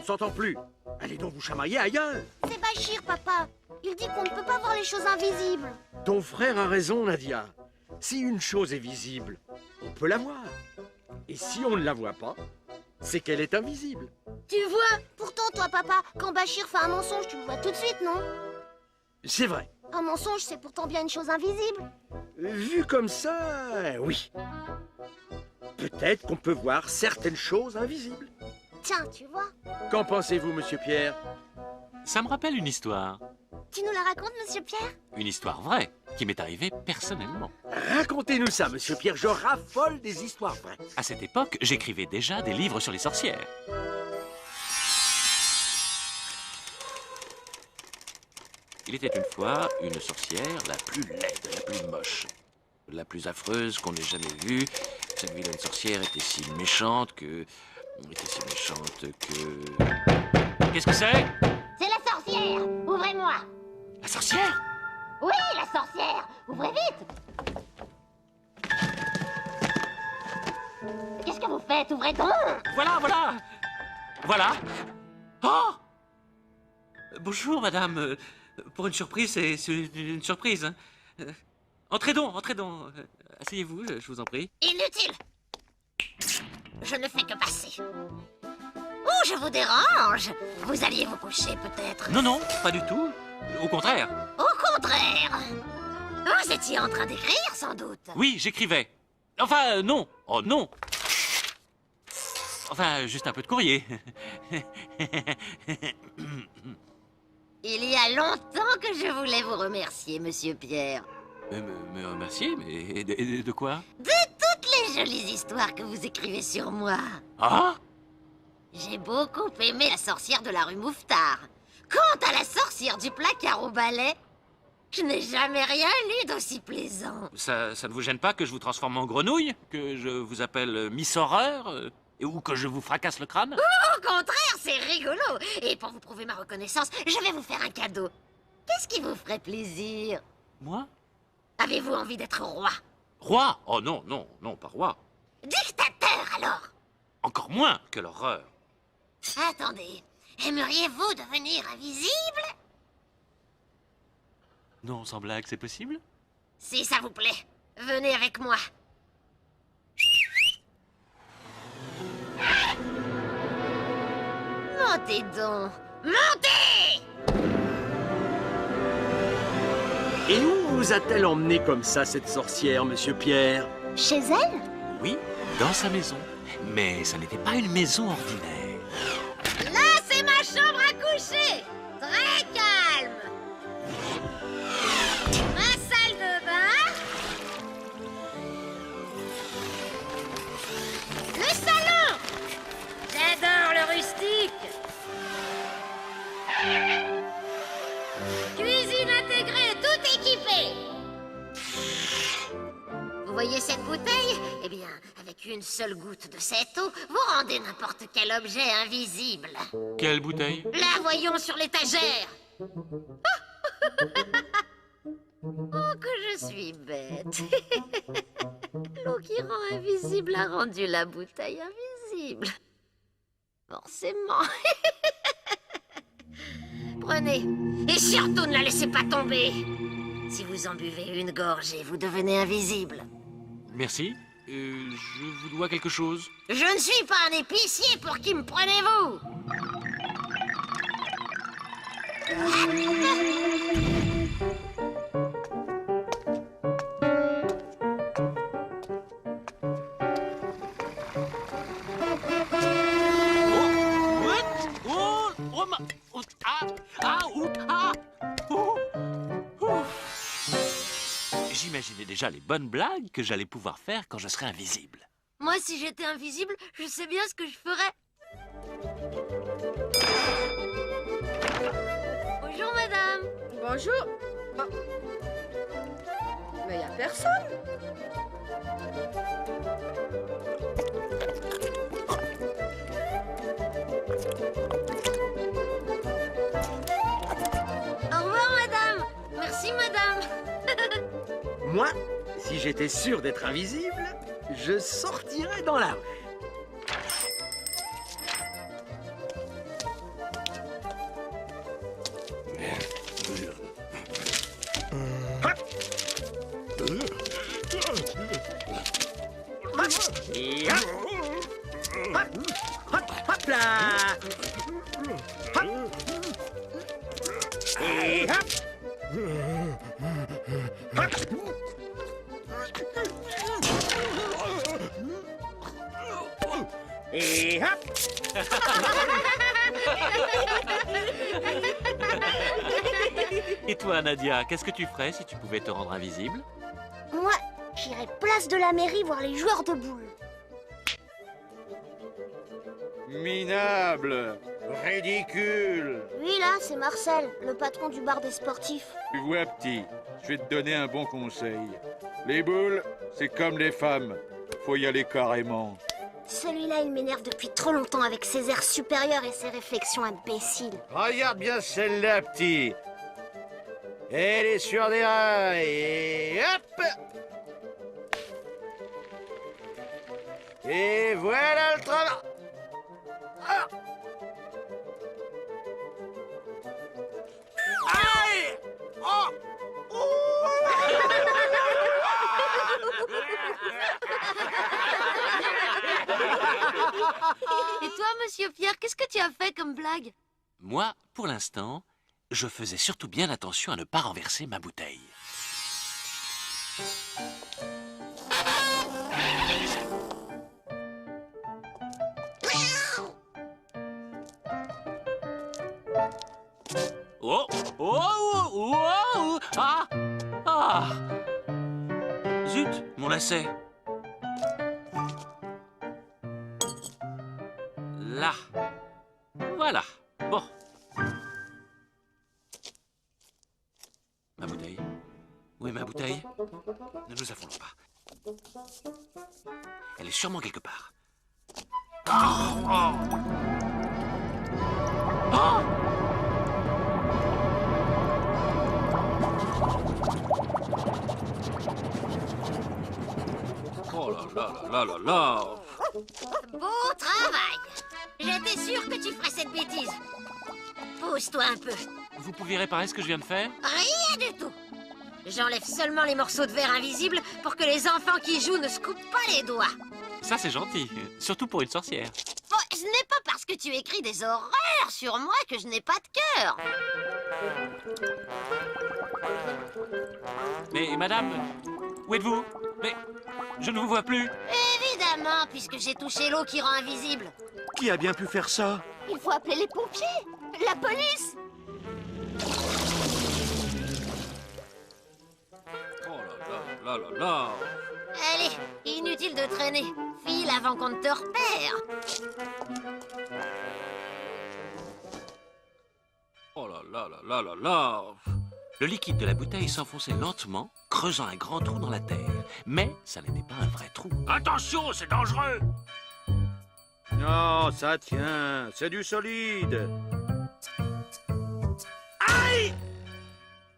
s'entend plus. Allez donc vous chamailler ailleurs. C'est Bachir, papa. Il dit qu'on ne peut pas voir les choses invisibles. Ton frère a raison, Nadia. Si une chose est visible, on peut la voir. Et si on ne la voit pas, c'est qu'elle est invisible. Tu vois? Pourtant, toi, papa, quand Bachir fait un mensonge, tu le vois tout de suite, non? C'est vrai. Un mensonge, c'est pourtant bien une chose invisible. Vu comme ça, oui. Peut-être qu'on peut voir certaines choses invisibles. Tiens, tu vois? Qu'en pensez-vous, monsieur Pierre? Ça me rappelle une histoire. Tu nous la racontes, monsieur Pierre? Une histoire vraie, qui m'est arrivée personnellement. Racontez-nous ça, monsieur Pierre. Je raffole des histoires vraies. À cette époque, j'écrivais déjà des livres sur les sorcières. Il était une fois une sorcière la plus laide, la plus moche, la plus affreuse qu'on ait jamais vue. Cette vilaine sorcière était si méchante que... Qu'est-ce que c'est? C'est la sorcière! Ouvrez-moi! La sorcière? Oui, la sorcière! Ouvrez vite! Qu'est-ce que vous faites? Ouvrez donc! Voilà, voilà! Voilà! Oh! Bonjour, madame. Pour une surprise, c'est une surprise. Hein. Entrez donc, entrez donc. Asseyez-vous, je vous en prie. Inutile! Je ne fais que passer. Oh, je vous dérange! Vous alliez vous coucher, peut-être? Non, non, pas du tout. Au contraire. Au contraire! Vous étiez en train d'écrire, sans doute? Oui, j'écrivais. Enfin, non. Oh, non. Enfin, juste un peu de courrier. Il y a longtemps que je voulais vous remercier, monsieur Pierre. Me remercier, mais de quoi? De toutes les jolies histoires que vous écrivez sur moi. Ah? J'ai beaucoup aimé la sorcière de la rue Mouffetard. Quant à la sorcière du placard au balai, je n'ai jamais rien lu d'aussi plaisant. Ça ne vous gêne pas que je vous transforme en grenouille? Que je vous appelle Miss Horreur? Ou que je vous fracasse le crâne? Au contraire, c'est rigolo. Et pour vous prouver ma reconnaissance, je vais vous faire un cadeau. Qu'est-ce qui vous ferait plaisir? Moi? Avez-vous envie d'être roi? Roi? Oh non, non, non, pas roi. Dictateur, alors? Encore moins que l'horreur. Attendez, aimeriez-vous devenir invisible? Non, sans blague, c'est possible? Si ça vous plaît, venez avec moi. Montez donc! Montez! Et où vous a-t-elle emmené comme ça, cette sorcière, monsieur Pierre? Chez elle? Oui, dans sa maison. Mais ça n'était pas une maison ordinaire. Là, c'est ma chambre à coucher! Très calme! Ma salle de bain. Le salon! J'adore le rustique! Cuisine intégrée, tout équipé! Vous voyez cette bouteille? Eh bien, avec une seule goutte de cette eau, vous rendez n'importe quel objet invisible. Quelle bouteille? La voyons sur l'étagère. Oh, que je suis bête. L'eau qui rend invisible a rendu la bouteille invisible. Forcément. Prenez. Et surtout, ne la laissez pas tomber. Si vous en buvez une gorgée, vous devenez invisible. Merci. Je vous dois quelque chose. Je ne suis pas un épicier, pour qui me prenez-vous? J'imaginais déjà les bonnes blagues que j'allais pouvoir faire quand je serai invisible. Moi, si j'étais invisible, je sais bien ce que je ferais. Bonjour, madame. Bonjour. Oh. Mais y a personne. Au revoir, madame. Merci, madame. Moi, si j'étais sûr d'être invisible, je sortirais dans la rue. Et hop. Hop, hop, hop là. Hop. Et hop. Hop. Et hop. Et toi, Nadia, qu'est-ce que tu ferais si tu pouvais te rendre invisible? Moi, j'irai place de la mairie voir les joueurs de boules. Minable, ridicule. Lui là, c'est Marcel, le patron du bar des sportifs. Tu vois, petit, je vais te donner un bon conseil. Les boules, c'est comme les femmes. Faut y aller carrément. Celui-là, il m'énerve depuis trop longtemps avec ses airs supérieurs et ses réflexions imbéciles. Regarde bien celle-là, petit. Elle est sur des rails. Et hop. Et voilà le travail. Ah. Aïe. Oh. Et toi, monsieur Pierre, qu'est-ce que tu as fait comme blague? Moi, pour l'instant, je faisais surtout bien attention à ne pas renverser ma bouteille. Oh! Oh! Oh! Oh! Ah! Ah! Zut, mon lacet. Là. Voilà. Bon. Ma bouteille. Où est ma bouteille? Ne nous affolons pas. Elle est sûrement quelque part. Oh! Oh! Oh! Oh là là là là là! Beau travail! J'étais sûre que tu ferais cette bêtise. Pousse-toi un peu. Vous pouvez réparer ce que je viens de faire? Rien du tout. J'enlève seulement les morceaux de verre invisibles pour que les enfants qui jouent ne se coupent pas les doigts. Ça, c'est gentil. Surtout pour une sorcière. Bon, ce n'est pas parce que tu écris des horreurs sur moi que je n'ai pas de cœur. Mais madame, où êtes-vous? Mais je ne vous vois plus. Évidemment, puisque j'ai touché l'eau qui rend invisible. Qui a bien pu faire ça? Il faut appeler les pompiers, la police. Oh là là là là là! Allez, inutile de traîner. File avant qu'on ne te repère. Oh là là là là là là! Le liquide de la bouteille s'enfonçait lentement, creusant un grand trou dans la terre. Mais ça n'était pas un vrai trou. Attention, c'est dangereux! Non, ça tient. C'est du solide.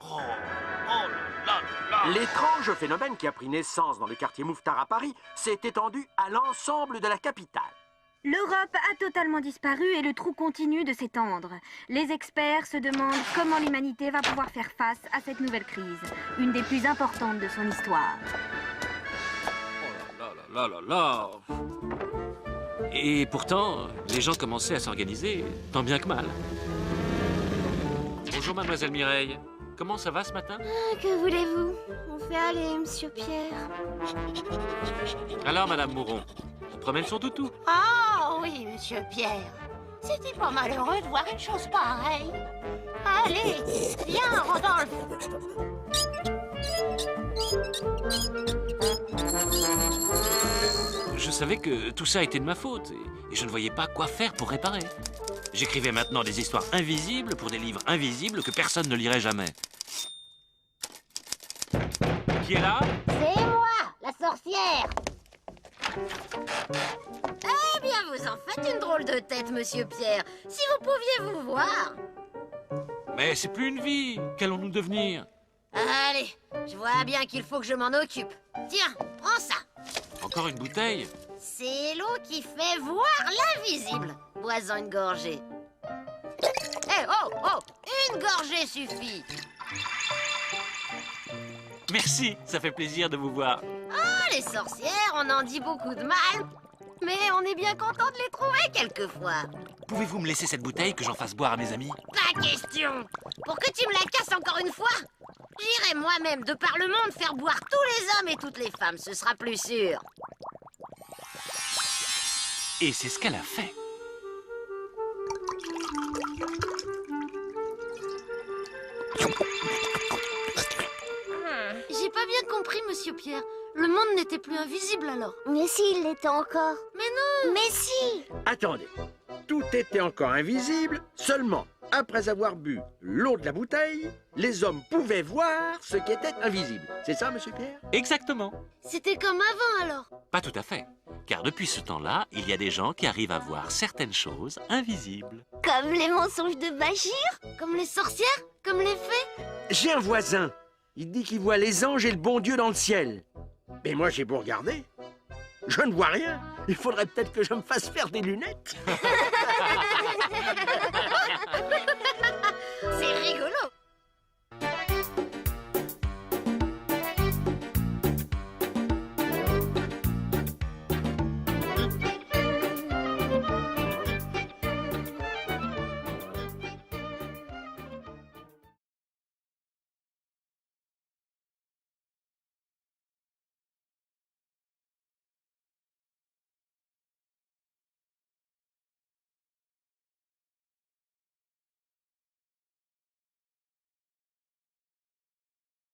Oh, oh là là là! L'étrange phénomène qui a pris naissance dans le quartier Mouffetard à Paris s'est étendu à l'ensemble de la capitale. L'Europe a totalement disparu et le trou continue de s'étendre. Les experts se demandent comment l'humanité va pouvoir faire face à cette nouvelle crise, une des plus importantes de son histoire. Oh là là là là là! Et pourtant, les gens commençaient à s'organiser, tant bien que mal. Bonjour, mademoiselle Mireille. Comment ça va ce matin? Que voulez-vous? On fait aller, monsieur Pierre. Alors, madame Mouron, on promène son toutou. Oh oui, monsieur Pierre. C'était pas malheureux de voir une chose pareille. Allez, viens, Rodolphe. Je savais que tout ça était de ma faute et je ne voyais pas quoi faire pour réparer. J'écrivais maintenant des histoires invisibles pour des livres invisibles que personne ne lirait jamais. Qui est là? C'est moi, la sorcière. Eh bien, vous en faites une drôle de tête, monsieur Pierre. Si vous pouviez vous voir. Mais c'est plus une vie. Qu'allons-nous devenir? Allez, je vois bien qu'il faut que je m'en occupe. Tiens, prends ça. Encore une bouteille? C'est l'eau qui fait voir l'invisible. Bois-en une gorgée. Eh, oh, oh, une gorgée suffit. Merci, ça fait plaisir de vous voir. Allez, les sorcières, on en dit beaucoup de mal. Mais on est bien content de les trouver quelquefois. Pouvez-vous me laisser cette bouteille que j'en fasse boire à mes amis? Pas question. Pour que tu me la casses encore une fois, j'irai moi-même de par le monde faire boire tous les hommes et toutes les femmes, ce sera plus sûr. Et c'est ce qu'elle a fait. J'ai pas bien compris, Monsieur Pierre. Le monde n'était plus invisible alors. Mais si, il l'était encore. Mais non! Mais si! Attendez, tout était encore invisible, seulement après avoir bu l'eau de la bouteille, les hommes pouvaient voir ce qui était invisible. C'est ça, monsieur Pierre? Exactement. C'était comme avant alors. Pas tout à fait. Car depuis ce temps-là, il y a des gens qui arrivent à voir certaines choses invisibles. Comme les mensonges de Bachir? Comme les sorcières? Comme les fées? J'ai un voisin. Il dit qu'il voit les anges et le bon Dieu dans le ciel. Mais moi, j'ai beau regarder, je ne vois rien. Il faudrait peut-être que je me fasse faire des lunettes. C'est rigolo.